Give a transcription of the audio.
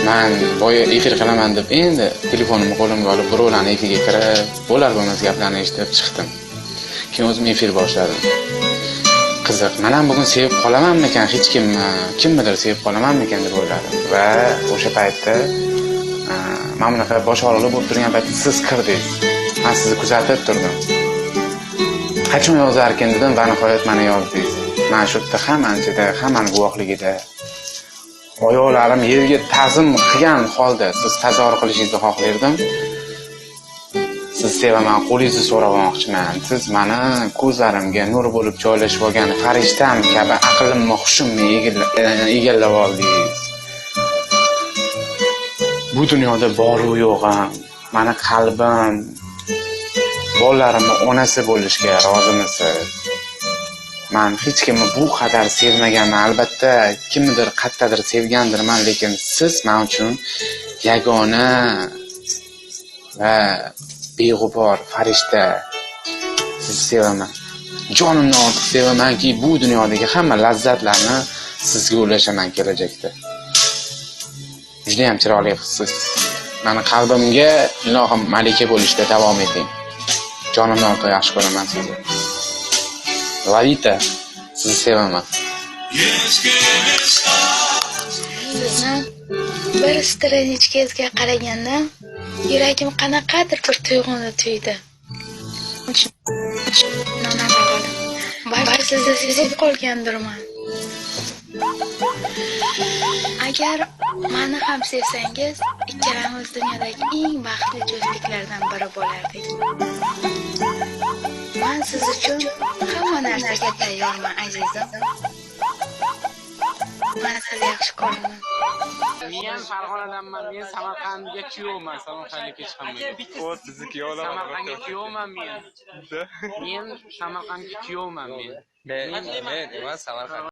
Men boya efir qilaman deb endi telefonimni qo'limga olib birovlarning efirga kirib, bo'lar bo'lmas gaplarni eshitib chiqdim. Keyin o'zim efir boshladim. Qiziq, men ham bugun sevib qolamanmikan, hech kimnidir sevib qolamanmikan deb o'yladim. Va o'sha paytda men bunaqa bosh og'riqli bo'lib turgan paytda siz kirdingiz. Men sizni kuzatib turdim. Qachon yozar ekan dedim va nihoyat meni yozdingiz. Men shu yerda hammani guvohligida oyoqlarim yerga ta'zim qilgan holda siz tasavvur qilishingizni xohlardim. Siz sevaman, qo'lingizni so'rab olmoqchiman. Siz meni ko'zlarimga nur bo'lib joylashib olgan farishtam kabi aqlimni, hushimni egallab oldingiz. Bu dunyoda bor-u yo'g'im, meni qalbim, bolalarimni onasi bo'lishga rozimisiz? Men hech kimni bu qadar sevmaganman. Albatta, kimnidir qattadir sevgandirman, lekin siz men uchun yagona va beg'ubor farishta. Sizni sevaman. Jonimdan ortiq sevamanki, bu dunyodagi hamma lazzatlarni sizga ulashaman kelajakda. Juda ham chiroyli qizsiz. Meni qalbimga ilohim malika bo'lishda davom eting. Jonimdan ortiq yaxshi ko'raman sizni. Lavita, sizni sevaman. Sizni bir stranichkangizga qaraganda yuragim qanaqadir bir tuyg'uni tuydi. Balki sizni sezib qolgandirman. Agar meni ham sevsangiz, ikkalamiz dunyodagi eng baxtli juftliklardan biri bo'lardik. Men siz uchun hamma narsaga tayyorman, azizim. Men sizni yaxshi ko'raman. Men Farg'onadanman, men Samarqandga kuyovman, Samarqandga hech hammaga. Xo'p, bizni kuyovlar. Samarqandga kuyovman men. Men Samarqandga kuyovman men. Men emas, Samarqand.